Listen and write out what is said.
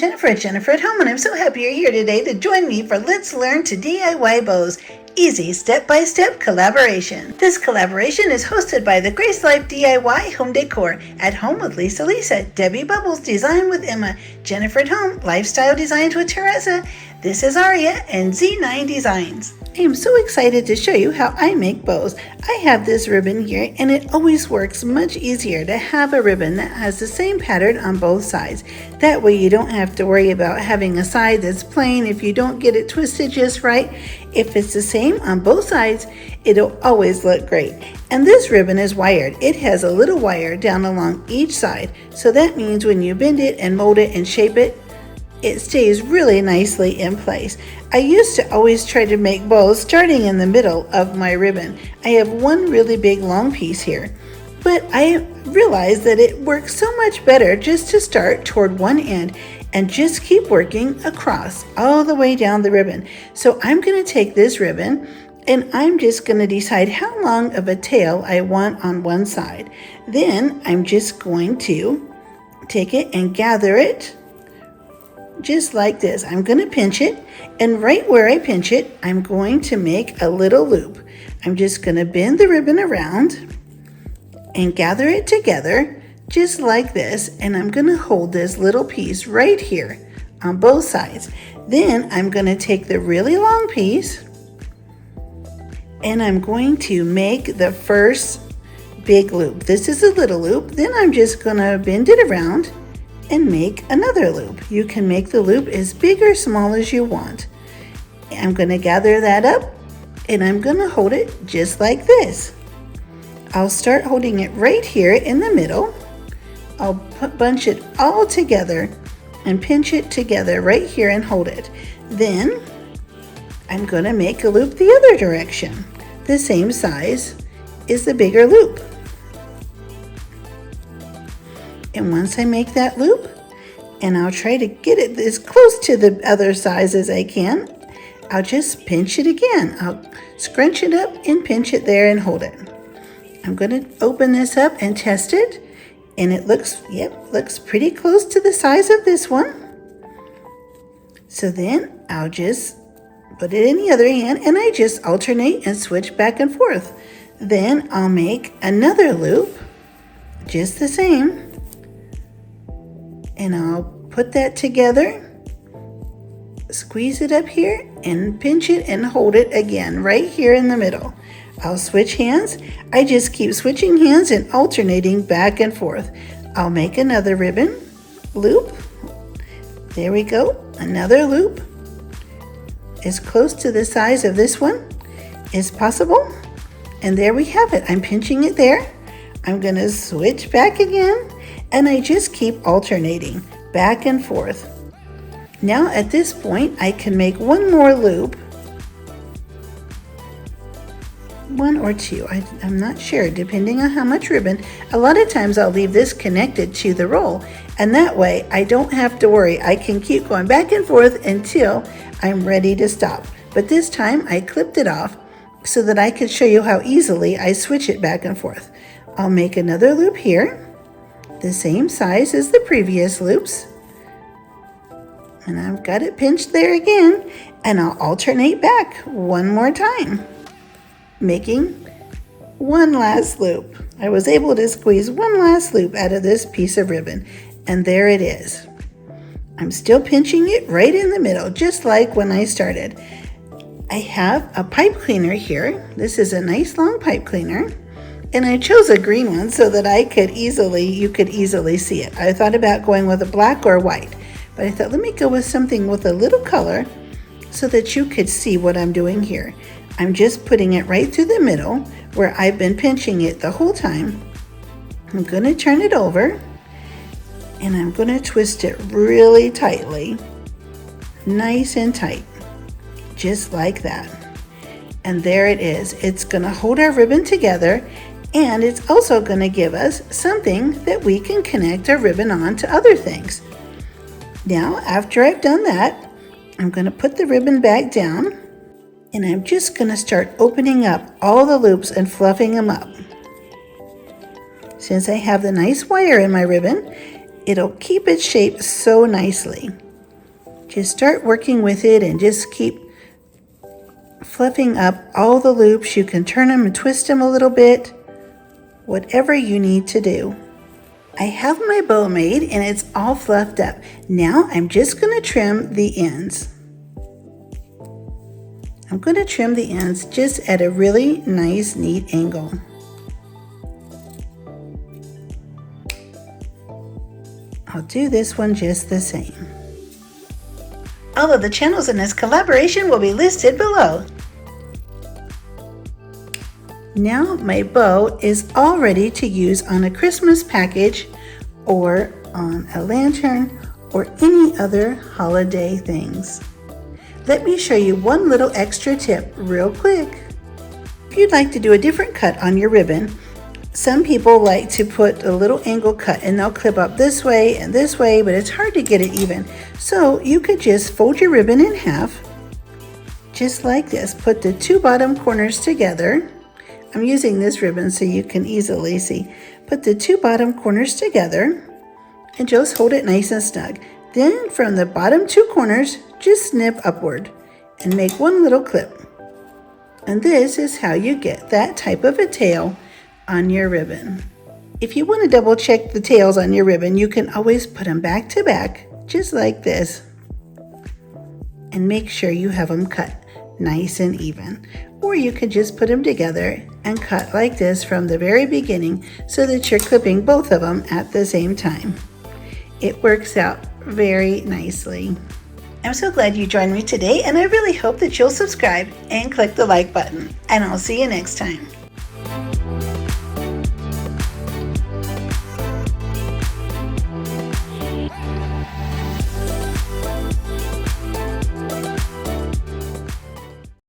Jennifer at Home, and I'm so happy you're here today to join me for Let's Learn to DIY Bows. Easy step-by-step collaboration. This collaboration is hosted by the Grace Life DIY Home Decor, At Home with Lisa, Debbie Bubbles Design with Emma, Jennifer at Home Lifestyle Designs with Teresa. This is Aria and Z9 Designs. I am so excited to show you how I make bows. I have this ribbon here, and it always works much easier to have a ribbon that has the same pattern on both sides. That way you don't have to worry about having a side that's plain if you don't get it twisted just right. If it's the same on both sides, it'll always look great. And this ribbon is wired. It has a little wire down along each side, so that means when you bend it and mold it and shape it, it stays really nicely in place. I used to always try to make bows starting in the middle of my ribbon. I have one really big long piece here, but I realized that it works so much better just to start toward one end and just keep working across all the way down the ribbon. So I'm going to take this ribbon and I'm just going to decide how long of a tail I want on one side. Then I'm just going to take it and gather it just like this. I'm going to pinch it, and right where I pinch it, I'm going to make a little loop. I'm just going to bend the ribbon around and gather it together just like this, and I'm going to hold this little piece right here on both sides. Then I'm going to take the really long piece and I'm going to make the first big loop. This is a little loop. Then I'm just going to bend it around and make another loop. You can make the loop as big or small as you want. I'm going to gather that up and I'm going to hold it just like this. I'll start holding it right here in the middle. I'll bunch it all together and pinch it together right here and hold it. Then I'm going to make a loop the other direction. The same size is the bigger loop. And once I make that loop, and I'll try to get it as close to the other size as I can, I'll just pinch it again. I'll scrunch it up and pinch it there and hold it. I'm going to open this up and test it, and it looks pretty close to the size of this one. So then I'll just put it in the other hand, and I just alternate and switch back and forth. Then I'll make another loop, just the same. And I'll put that together, squeeze it up here, and pinch it and hold it again right here in the middle. I'll switch hands. I just keep switching hands and alternating back and forth. I'll make another ribbon loop. There we go, another loop. As close to the size of this one as possible. And there we have it. I'm pinching it there. I'm going to switch back again. And I just keep alternating back and forth. Now at this point, I can make one more loop. One or two, I'm not sure, depending on how much ribbon. A lot of times I'll leave this connected to the roll, and that way I don't have to worry. I can keep going back and forth until I'm ready to stop. But this time I clipped it off so that I could show you how easily I switch it back and forth. I'll make another loop here, the same size as the previous loops, and I've got it pinched there again, and I'll alternate back one more time, making one last loop. I was able to squeeze one last loop out of this piece of ribbon, and there it is. I'm still pinching it right in the middle, just like when I started. I have a pipe cleaner here. This is a nice long pipe cleaner. And I chose a green one so that you could easily see it. I thought about going with a black or white, but I thought, let me go with something with a little color so that you could see what I'm doing here. I'm just putting it right through the middle where I've been pinching it the whole time. I'm going to turn it over and I'm going to twist it really tightly, nice and tight, just like that. And there it is. It's going to hold our ribbon together. And it's also going to give us something that we can connect our ribbon on to other things. Now, after I've done that, I'm going to put the ribbon back down, and I'm just going to start opening up all the loops and fluffing them up. Since I have the nice wire in my ribbon, it'll keep its shape so nicely. Just start working with it and just keep fluffing up all the loops. You can turn them and twist them a little bit, whatever you need to do. I have my bow made and it's all fluffed up. Now I'm just going to trim the ends. I'm going to trim the ends just at a really nice, neat angle. I'll do this one just the same. All of the channels in this collaboration will be listed below. Now my bow is all ready to use on a Christmas package or on a lantern or any other holiday things. Let me show you one little extra tip real quick. If you'd like to do a different cut on your ribbon, some people like to put a little angle cut and they'll clip up this way and this way, but it's hard to get it even. So you could just fold your ribbon in half, just like this. Put the two bottom corners together. I'm using this ribbon so you can easily see. Put the two bottom corners together and just hold it nice and snug. Then from the bottom two corners, just snip upward and make one little clip. And this is how you get that type of a tail on your ribbon. If you want to double check the tails on your ribbon, you can always put them back to back, just like this, and make sure you have them cut nice and even. Or you could just put them together and cut like this from the very beginning so that you're clipping both of them at the same time. It works out very nicely. I'm so glad you joined me today, and I really hope that you'll subscribe and click the like button. And I'll see you next time.